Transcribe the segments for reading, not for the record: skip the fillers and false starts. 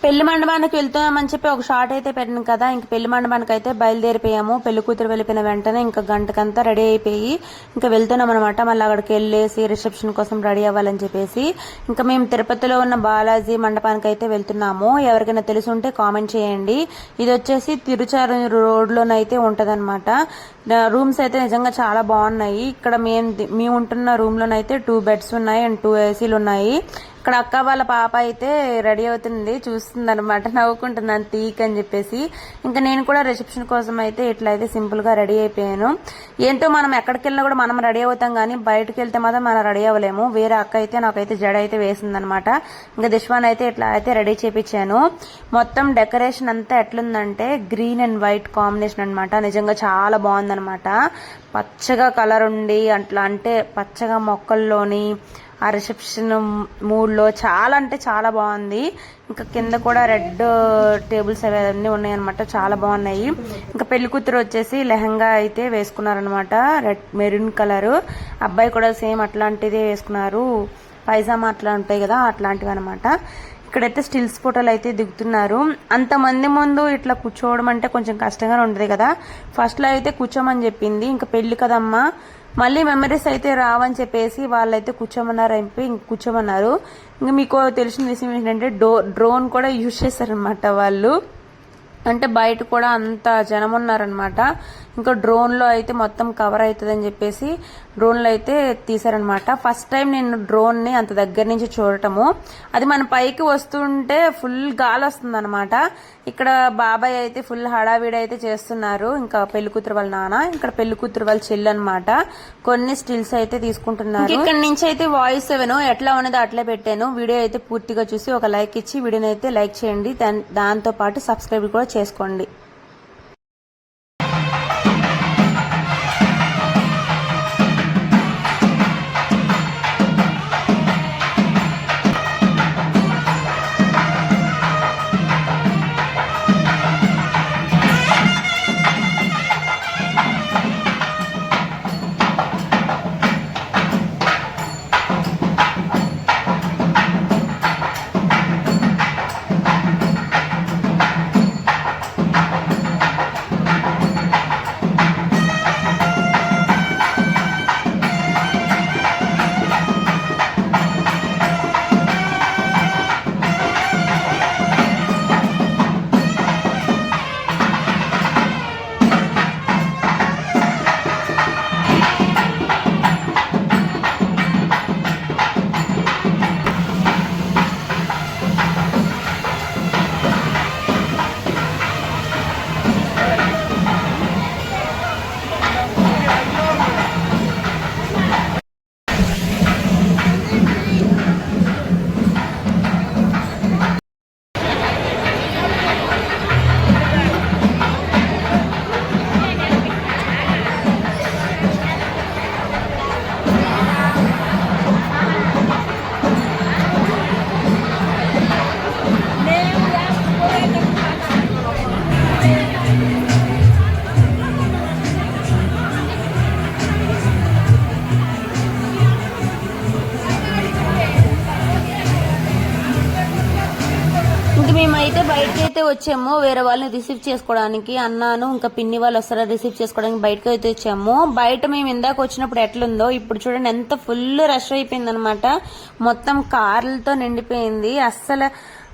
పెళ్లి మండపానికి వెళ్తున్నామని చెప్పి ఒక షార్ట్ అయితే పెట్టాను కదా. ఇంక పెళ్లి మండపానికి అయితే బయలుదేరిపోయాము. పెళ్లి కూతురు వెళ్ళిపోయిన వెంటనే ఇంకా గంటకంతా రెడీ అయిపోయి ఇంకా వెళ్తున్నాం అనమాట. మళ్ళీ అక్కడికి వెళ్ళేసి రిసెప్షన్ కోసం రెడీ అవ్వాలని చెప్పేసి ఇంకా మేము తిరుపతిలో ఉన్న బాలాజీ మండపానికి అయితే వెళ్తున్నాము. ఎవరికైనా తెలుసుంటే కామెంట్ చేయండి. ఇది వచ్చేసి తిరుచారు రోడ్ లోనైతే ఉంటదన్నమాట. రూమ్స్ అయితే నిజంగా చాలా బాగున్నాయి. ఇక్కడ మేము ఉంటున్న రూమ్ లోనైతే 2 బెడ్స్ ఉన్నాయి అండ్ 2 ఏసీలు ఉన్నాయి. ఇక్కడ అక్క వాళ్ళ పాప అయితే రెడీ అవుతుంది, చూస్తుంది అనమాట, నవ్వుకుంటుంది అంత తీక్ అని చెప్పేసి. ఇంకా నేను కూడా రిసెప్షన్ కోసం అయితే ఇట్లయితే సింపుల్ గా రెడీ అయిపోయాను. ఏంటో మనం ఎక్కడికి వెళ్ళినా కూడా మనం రెడీ అవుతాం కానీ బయటకు వెళ్తే మాత్రం మనం రెడీ అవ్వలేము. వేరే అక్క అయితే నాకైతే జడ అయితే వేసింది అనమాట. ఇంకా దిష్వాన్ అయితే ఇట్లా అయితే రెడీ చేపించాను. మొత్తం డెకరేషన్ అంతా ఎట్లుందంటే గ్రీన్ అండ్ వైట్ కాంబినేషన్ అనమాట. నిజంగా చాలా బాగుందనమాట. పచ్చగా కలర్ ఉండి అట్లా అంటే పచ్చగా మొక్కల్లోని ఆ రిసెప్షన్ మూడ్లో చాలా అంటే చాలా బాగుంది. ఇంకా కింద కూడా రెడ్ టేబుల్స్ అవన్నీ ఉన్నాయి అనమాట, చాలా బాగున్నాయి. ఇంకా పెళ్లి కూతురు వచ్చేసి లెహంగా అయితే వేసుకున్నారనమాట, రెడ్ మెరూన్ కలర్. అబ్బాయి కూడా సేమ్ అట్లాంటిదే వేసుకున్నారు, పైజామా అట్లా ఉంటాయి కదా అట్లాంటివి అనమాట. ఇక్కడైతే స్టిల్స్ ఫోటోలు అయితే దిగుతున్నారు. అంతమంది ముందు ఇట్లా కూర్చోవడం అంటే కొంచెం కష్టంగా ఉంటుంది కదా. ఫస్ట్ లో అయితే కూర్చోమని చెప్పింది, ఇంకా పెళ్లి కదమ్మా మళ్ళీ మెమరీస్ అయితే రావని చెప్పేసి వాళ్ళైతే కూర్చోమన్నారు. కూర్చోమన్నారు. ఇంకా మీకు తెలిసిన విషయం ఏంటంటే డ్రోన్ కూడా యూజ్ చేశారనమాట వాళ్ళు. అంటే బయట కూడా అంత జనం ఉన్నారనమాట. ఇంకా డ్రోన్ లో అయితే మొత్తం కవర్ అవుతుందని చెప్పేసి డ్రోన్ లో అయితే తీసారనమాట. ఫస్ట్ టైం నేను డ్రోన్ ని అంత దగ్గర నుంచి చూడటము. అది మన పైకి వస్తుంటే ఫుల్ గాలి వస్తుంది అనమాట. ఇక్కడ బాబాయ్ అయితే ఫుల్ హడావిడి అయితే చేస్తున్నారు. ఇంకా పెళ్లి కూతురు వాళ్ళ నాన్న, ఇక్కడ పెళ్లి కూతురు వాళ్ళ చెల్లి అనమాట. కొన్ని స్టిల్స్ అయితే తీసుకుంటున్నారు. ఇక్కడ నుంచి అయితే వాయిస్ సెవెన్ ఎట్లా ఉన్నదో అట్లే పెట్టాను. వీడియో అయితే పూర్తిగా చూసి ఒక లైక్ ఇచ్చి వీడియోని అయితే లైక్ చేయండి. దాంతో పాటు సబ్స్క్రైబ్ కూడా చేసుకోండి. మేమైతే బయటకి అయితే వచ్చాము, వేరే వాళ్ళని రిసీవ్ చేసుకోవడానికి. అన్నాను ఇంకా పిన్ని వాళ్ళు వస్తారా రిసీవ్ చేసుకోవడానికి బయటకు అయితే వచ్చాము. బయట మేము ఇందాక వచ్చినప్పుడు ఎట్లుందో ఇప్పుడు చూడండి ఎంత ఫుల్ రష్ అయిపోయింది అనమాట. మొత్తం కార్లతో నిండిపోయింది.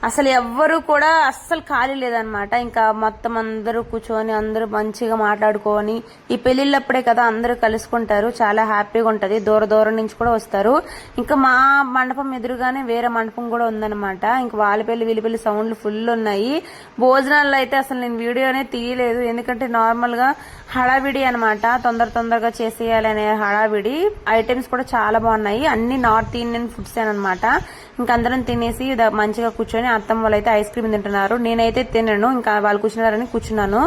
అసలు ఎవ్వరు కూడా అస్సలు ఖాళీ లేదనమాట. ఇంకా మొత్తం అందరూ కూర్చొని అందరూ మంచిగా మాట్లాడుకొని, ఈ పెళ్లిళ్ళప్పుడే కదా అందరూ కలుసుకుంటారు, చాలా హ్యాపీగా ఉంటది. దూరం నుంచి కూడా వస్తారు. ఇంకా మా మండపం ఎదురుగానే వేరే మండపం కూడా ఉందన్నమాట. ఇంకా వాళ్ళ పెళ్లి వీళ్ళ పెళ్లి సౌండ్లు ఫుల్ ఉన్నాయి. భోజనాల్లో అయితే అసలు నేను వీడియోనే తీయలేదు, ఎందుకంటే నార్మల్ గా హడావిడి అనమాట, తొందరగా చేసేయాలనే హడావిడి. ఐటమ్స్ కూడా చాలా బాగున్నాయి, అన్ని నార్త్ ఇండియన్ ఫుడ్స్ అనమాట. ఇంకా అందరం తినేసి మంచిగా కూర్చొని అత్తమ్మ వాళ్ళు అయితే ఐస్ క్రీమ్ తింటున్నారు. నేనైతే తినను, ఇంకా వాళ్ళు కూర్చున్నారని కూర్చున్నాను.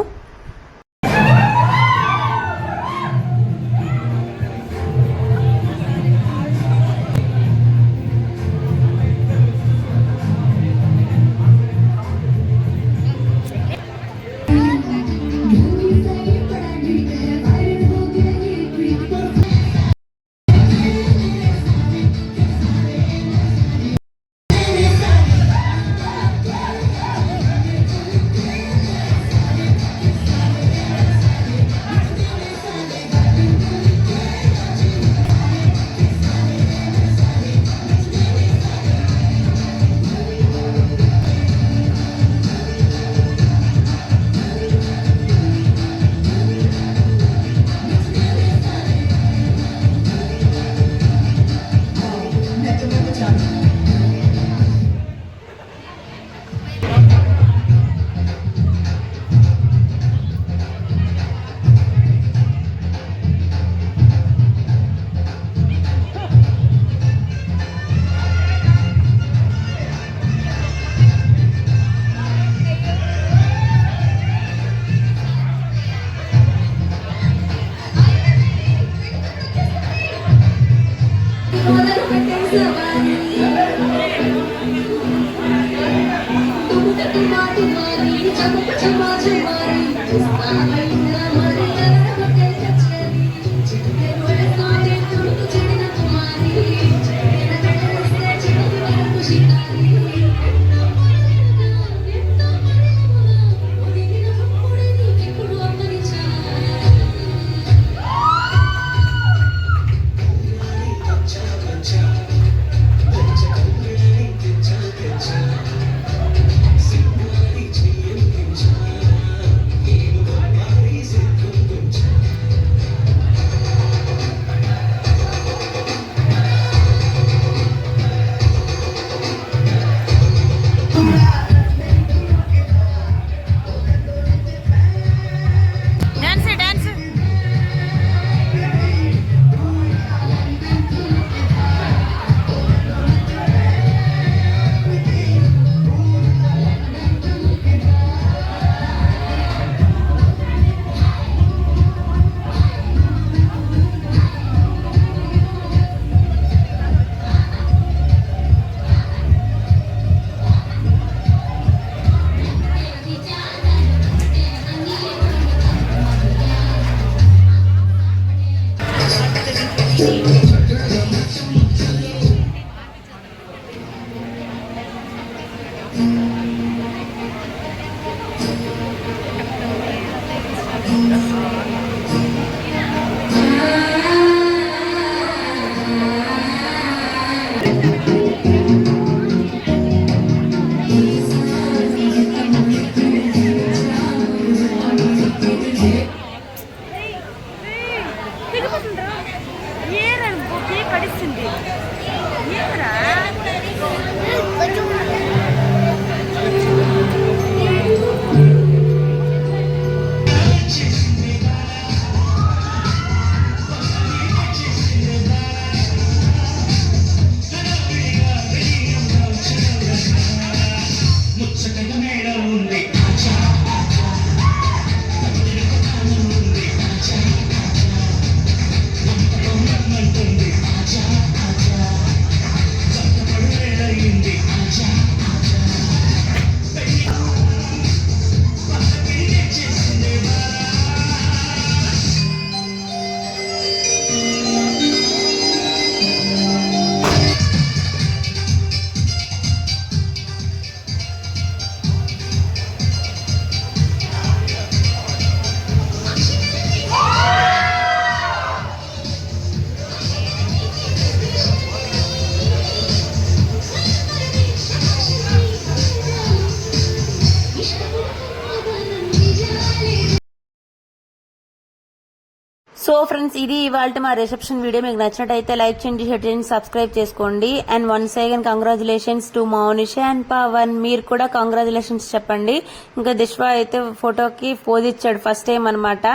సో ఫ్రెండ్స్, ఇది ఇవాళ మా రిసెప్షన్ వీడియో. మీకు నచ్చినట్టయితే లైక్ చేయండి, షేర్ చేయండి, సబ్స్క్రైబ్ చేసుకోండి. And once again congratulations to Mounisha and Pawan. మీరు కూడా కంగ్రాచులేషన్స్ చెప్పండి. ఇంకా దిశ్వా అయితే ఫోటోకి పోజ్ ఇచ్చాడు ఫస్ట్ టైం అనమాట.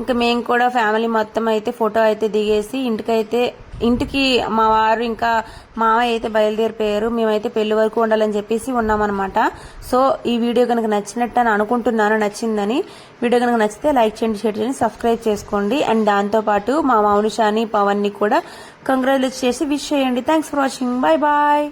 ఇంకా మేము కూడా ఫ్యామిలీ మొత్తం అయితే ఫోటో అయితే దిగేసి ఇంటికి మా వారు ఇంకా మావయ్య అయితే బయలుదేరిపోయారు. మేమైతే పెళ్లి వరకు ఉండాలని చెప్పేసి ఉన్నామన్నమాట. సో ఈ వీడియో కనుక నచ్చినట్టు అని అనుకుంటున్నాను, నచ్చిందని. వీడియో కనుక నచ్చితే లైక్ చేయండి, షేర్ చేయండి, సబ్స్క్రైబ్ చేసుకోండి. అండ్ దాంతో పాటు మా మౌనిషాని పవన్ ని కూడా కంగ్రాచులేట్ చేసి విష్ చేయండి. Thanks for watching. Bye bye.